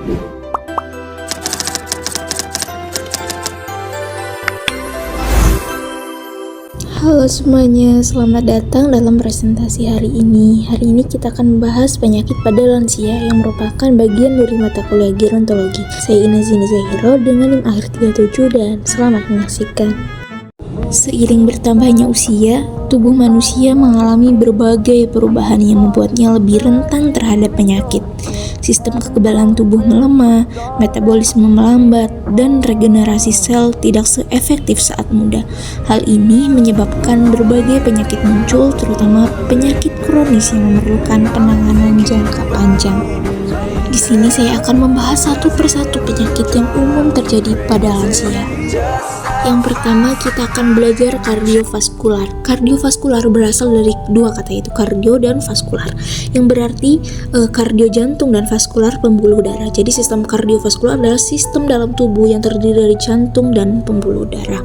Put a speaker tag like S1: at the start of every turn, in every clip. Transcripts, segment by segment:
S1: Halo semuanya, selamat datang dalam presentasi hari ini. Hari ini kita akan membahas penyakit pada lansia yang merupakan bagian dari mata kuliah gerontologi. Saya Inazini Zahiro dengan NIM akhir 37 dan selamat menyaksikan. Seiring bertambahnya usia, tubuh manusia mengalami berbagai perubahan yang membuatnya lebih rentan terhadap penyakit. Sistem kekebalan tubuh melemah, metabolisme melambat, dan regenerasi sel tidak seefektif saat muda. Hal ini menyebabkan berbagai penyakit muncul, terutama penyakit kronis yang memerlukan penanganan jangka panjang. Di sini saya akan membahas satu persatu penyakit yang umum terjadi pada lansia. Yang pertama, kita akan belajar kardiovaskular. Kardiovaskular berasal dari dua kata, yaitu kardio dan vaskular, yang berarti kardio jantung dan vaskular pembuluh darah. Jadi sistem kardiovaskular adalah sistem dalam tubuh yang terdiri dari jantung dan pembuluh darah.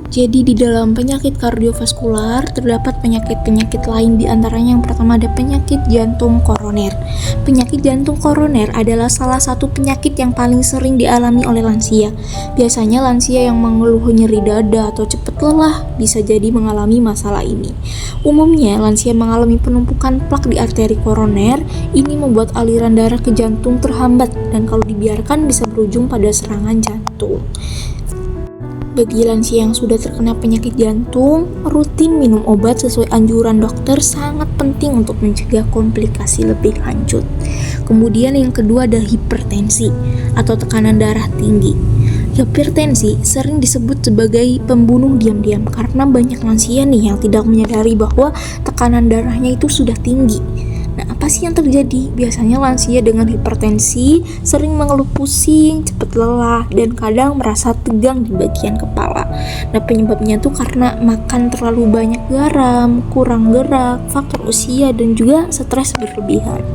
S1: Jadi di dalam penyakit kardiovaskular terdapat penyakit-penyakit lain, di antaranya yang pertama ada penyakit jantung koroner. Penyakit jantung koroner adalah salah satu penyakit yang paling sering dialami oleh lansia. Biasanya lansia yang mengeluh nyeri dada atau cepat lelah bisa jadi mengalami masalah ini. Umumnya lansia mengalami penumpukan plak di arteri koroner. Ini membuat aliran darah ke jantung terhambat dan kalau dibiarkan bisa berujung pada serangan jantung. Bagi lansia yang sudah terkena penyakit jantung, rutin minum obat sesuai anjuran dokter sangat penting untuk mencegah komplikasi lebih lanjut. Kemudian yang kedua ada hipertensi atau tekanan darah tinggi. Hipertensi sering disebut sebagai pembunuh diam-diam karena banyak lansia nih yang tidak menyadari bahwa tekanan darahnya itu sudah tinggi. Nah, apa sih yang terjadi? Biasanya lansia dengan hipertensi sering mengeluh pusing, cepat lelah, dan kadang merasa tegang di bagian kepala. Nah, penyebabnya tuh karena makan terlalu banyak garam, kurang gerak, faktor usia, dan juga stres berlebihan.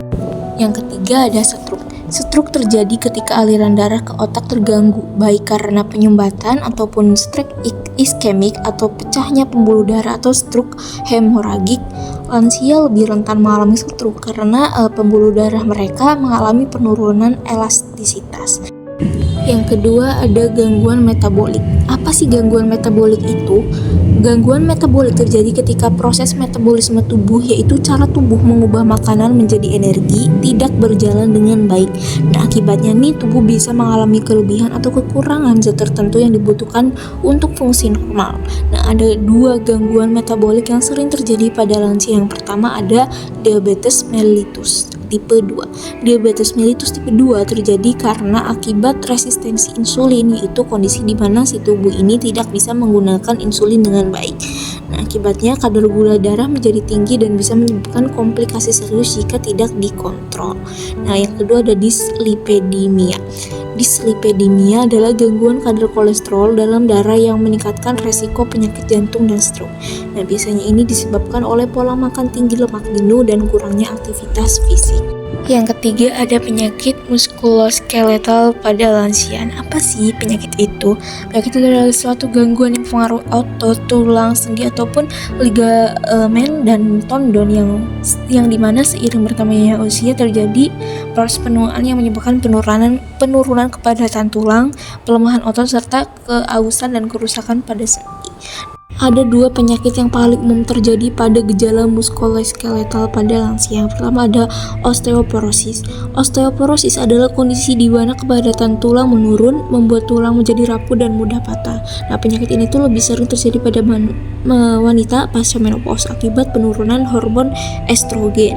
S1: Yang ketiga ada stroke. Stroke terjadi ketika aliran darah ke otak terganggu, baik karena penyumbatan ataupun stroke iskemik atau pecahnya pembuluh darah atau stroke hemoragik. Lansia lebih rentan mengalami stroke karena pembuluh darah mereka mengalami penurunan elastisitas. Yang kedua ada gangguan metabolik. Apa sih gangguan metabolik itu? Gangguan metabolik terjadi ketika proses metabolisme tubuh, yaitu cara tubuh mengubah makanan menjadi energi, tidak berjalan dengan baik. Nah, akibatnya nih tubuh bisa mengalami kelebihan atau kekurangan zat tertentu yang dibutuhkan untuk fungsi normal. Nah, ada dua gangguan metabolik yang sering terjadi pada lansia. Yang pertama ada diabetes mellitus tipe 2. Diabetes mellitus tipe 2 terjadi karena akibat resistensi insulin, yaitu kondisi di mana si tubuh ini tidak bisa menggunakan insulin dengan baik. Nah, akibatnya kadar gula darah menjadi tinggi dan bisa menyebabkan komplikasi serius jika tidak dikontrol. Nah, yang kedua ada dislipidemia. Dislipidemia adalah gangguan kadar kolesterol dalam darah yang meningkatkan resiko penyakit jantung dan stroke. Nah, biasanya ini disebabkan oleh pola makan tinggi lemak jenuh dan kurangnya aktivitas fisik. Yang ketiga ada penyakit muskuloskeletal pada lansia. Apa sih penyakit itu? Penyakit itu adalah suatu gangguan yang mempengaruhi otot, tulang, sendi ataupun ligamen dan tendon yang dimana seiring bertambahnya usia terjadi proses penuaan yang menyebabkan penurunan kepadatan tulang, pelemahan otot serta keausan dan kerusakan pada sendi. Ada dua penyakit yang paling umum terjadi pada gejala muskuloskeletal pada lansia. Yang pertama ada osteoporosis. Osteoporosis adalah kondisi di mana kepadatan tulang menurun, membuat tulang menjadi rapuh dan mudah patah. Nah, penyakit ini tuh lebih sering terjadi pada wanita pasca menopause akibat penurunan hormon estrogen.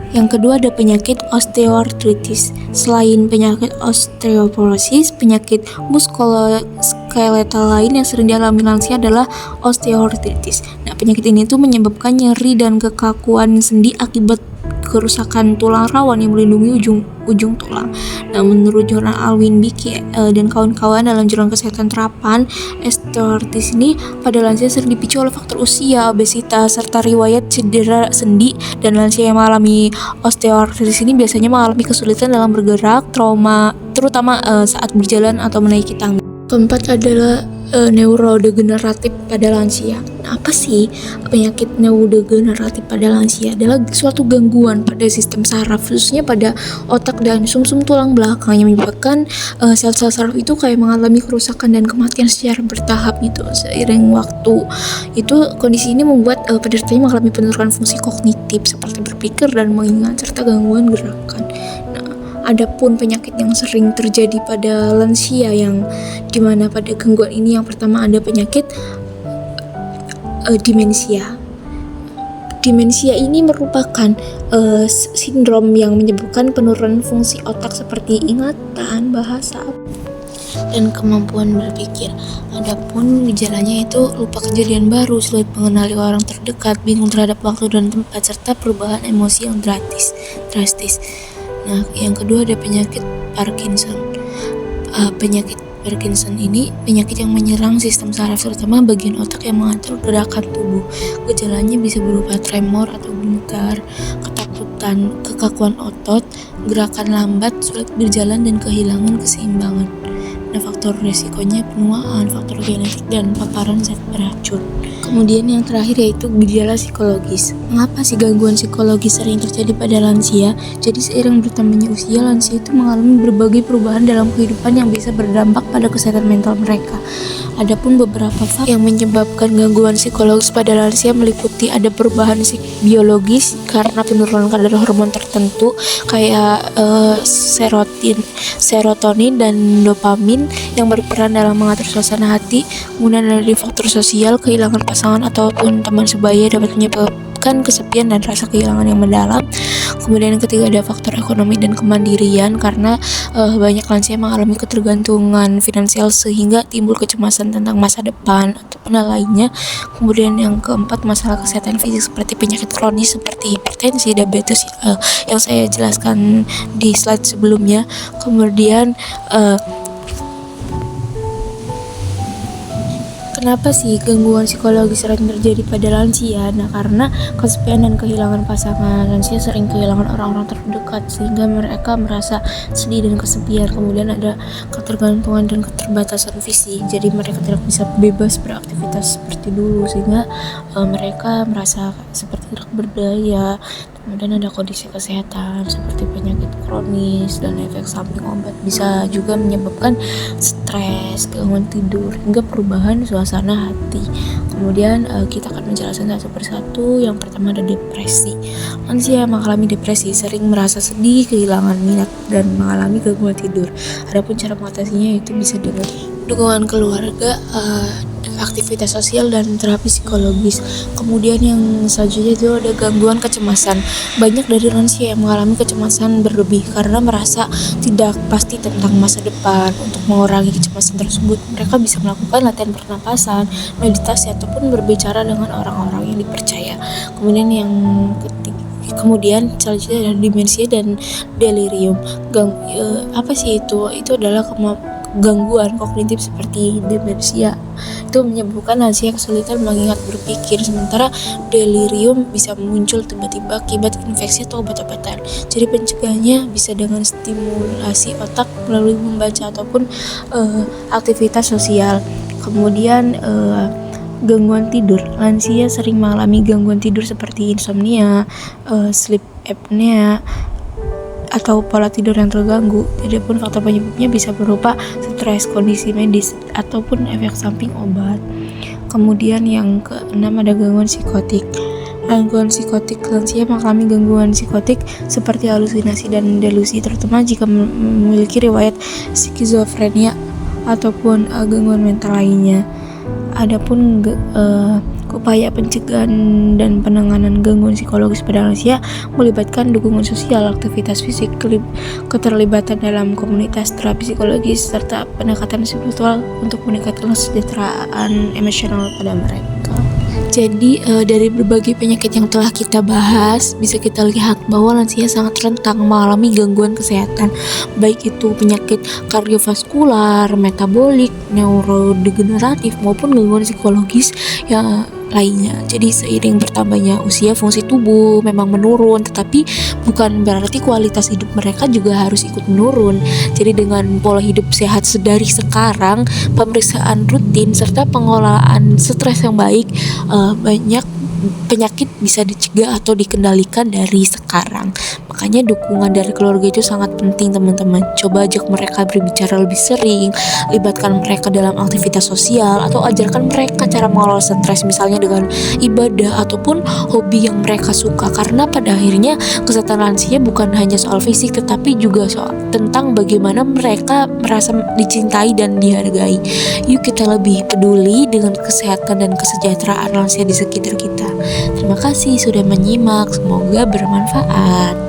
S1: Yang kedua ada penyakit osteoartritis. Selain penyakit osteoporosis, penyakit muskuloskeletal lain yang sering dialami lansia adalah osteoartritis. Nah, penyakit ini tuh menyebabkan nyeri dan kekakuan sendi akibat kerusakan tulang rawan yang melindungi ujung tulang. Nah, menurut jurnal Alwin Bicki dan kawan-kawan dalam jurnal kesehatan terapan, osteoartritis ini pada lansia sering dipicu oleh faktor usia, obesitas, serta riwayat cedera sendi. Dan lansia yang mengalami osteoartritis ini biasanya mengalami kesulitan dalam bergerak, trauma, terutama saat berjalan atau menaiki tangga. Keempat adalah neurodegeneratif pada lansia. Nah, apa sih penyakit neurodegeneratif pada lansia? Adalah suatu gangguan pada sistem saraf, khususnya pada otak dan sumsum tulang belakang yang menyebabkan sel-sel saraf itu kayak mengalami kerusakan dan kematian secara bertahap gitu seiring waktu. Itu kondisi ini membuat penderitanya mengalami penurunan fungsi kognitif seperti berpikir dan mengingat serta gangguan gerakan. Adapun penyakit yang sering terjadi pada lansia yang dimana pada gangguan ini yang pertama ada penyakit demensia. Demensia ini merupakan sindrom yang menyebabkan penurunan fungsi otak seperti ingatan, bahasa, dan kemampuan berpikir. Adapun gejalanya itu lupa kejadian baru, sulit mengenali orang terdekat, bingung terhadap waktu dan tempat, serta perubahan emosi yang drastis. Nah, yang kedua ada penyakit Parkinson. Penyakit Parkinson ini penyakit yang menyerang sistem saraf, terutama bagian otak yang mengatur gerakan tubuh. Gejalanya bisa berupa tremor atau gemetar, ketakutan, kekakuan otot, gerakan lambat, sulit berjalan, dan kehilangan keseimbangan. Nah, faktor resikonya penuaan, faktor genetik, dan paparan zat beracun. Kemudian yang terakhir yaitu gejala psikologis. Mengapa sih gangguan psikologis sering terjadi pada lansia? Jadi seiring bertambahnya usia, lansia itu mengalami berbagai perubahan dalam kehidupan yang bisa berdampak pada kesehatan mental mereka. Adapun beberapa faktor yang menyebabkan gangguan psikologis pada lansia meliputi ada perubahan biologis karena penurunan kadar hormon tertentu kayak serotonin dan dopamin yang berperan dalam mengatur suasana hati. Kemudian dari faktor sosial, kehilangan pasangan ataupun teman sebaya dapat menyebabkan kesepian dan rasa kehilangan yang mendalam. Kemudian yang ketiga ada faktor ekonomi dan kemandirian karena banyak lansia mengalami ketergantungan finansial sehingga timbul kecemasan tentang masa depan ataupun hal lainnya. Kemudian yang keempat masalah kesehatan fisik seperti penyakit kronis seperti hipertensi, diabetes yang saya jelaskan di slide sebelumnya. Kemudian kenapa sih gangguan psikologis sering terjadi pada lansia? Nah, karena kesepian dan kehilangan pasangan. Lansia sering kehilangan orang-orang terdekat sehingga mereka merasa sedih dan kesepian. Kemudian ada ketergantungan dan keterbatasan fisik. Jadi mereka tidak bisa bebas beraktivitas seperti dulu sehingga mereka merasa seperti tidak berdaya. Kemudian ada kondisi kesehatan seperti penyakit kronis dan efek samping obat, bisa juga menyebabkan stres, gangguan tidur, hingga perubahan suasana hati. Kemudian kita akan menjelaskan satu persatu. Yang pertama ada depresi. Lansia yang mengalami depresi sering merasa sedih, kehilangan minat, dan mengalami gangguan tidur. Adapun cara mengatasinya itu bisa dengan dukungan keluarga, aktivitas sosial, dan terapi psikologis. Kemudian yang selanjutnya itu ada gangguan kecemasan. Banyak dari lansia yang mengalami kecemasan berlebih karena merasa tidak pasti tentang masa depan. Untuk mengurangi kecemasan tersebut, mereka bisa melakukan latihan pernapasan, meditasi, ataupun berbicara dengan orang-orang yang dipercaya. Kemudian selanjutnya ada demensia dan delirium. Apa sih itu? Itu adalah gangguan kognitif seperti demensia. Itu menyebabkan lansia kesulitan mengingat, berpikir, sementara delirium bisa muncul tiba-tiba akibat infeksi atau obat-obatan. Jadi pencegahannya bisa dengan stimulasi otak melalui membaca ataupun aktivitas sosial. Kemudian gangguan tidur. Lansia sering mengalami gangguan tidur seperti insomnia, sleep apnea, atau pola tidur yang terganggu. Adapun faktor penyebabnya bisa berupa stres, kondisi medis, ataupun efek samping obat. Kemudian yang keenam ada gangguan psikotik. Gangguan psikotik. Lansia mengalami gangguan psikotik seperti halusinasi dan delusi, terutama jika memiliki riwayat skizofrenia ataupun gangguan mental lainnya. Adapun upaya pencegahan dan penanganan gangguan psikologis pada lansia melibatkan dukungan sosial, aktivitas fisik, keterlibatan dalam komunitas, terapi psikologis, serta pendekatan spiritual untuk meningkatkan kesejahteraan emosional pada mereka. Jadi dari berbagai penyakit yang telah kita bahas, bisa kita lihat bahwa lansia sangat rentan mengalami gangguan kesehatan, baik itu penyakit kardiovaskular, metabolik, neurodegeneratif, maupun gangguan psikologis lainnya. Jadi seiring bertambahnya usia, fungsi tubuh memang menurun, tetapi bukan berarti kualitas hidup mereka juga harus ikut menurun. Jadi dengan pola hidup sehat dari sekarang, pemeriksaan rutin serta pengelolaan stres yang baik, banyak penyakit bisa dicegah atau dikendalikan dari sekarang. Makanya dukungan dari keluarga itu sangat penting, teman-teman. Coba ajak mereka berbicara lebih sering, libatkan mereka dalam aktivitas sosial, atau ajarkan mereka cara mengelola stres, misalnya dengan ibadah ataupun hobi yang mereka suka. Karena pada akhirnya kesehatan lansia bukan hanya soal fisik, tetapi juga soal tentang bagaimana mereka merasa dicintai dan dihargai. Yuk kita lebih peduli dengan kesehatan dan kesejahteraan lansia di sekitar kita. Terima kasih sudah menyimak, semoga bermanfaat.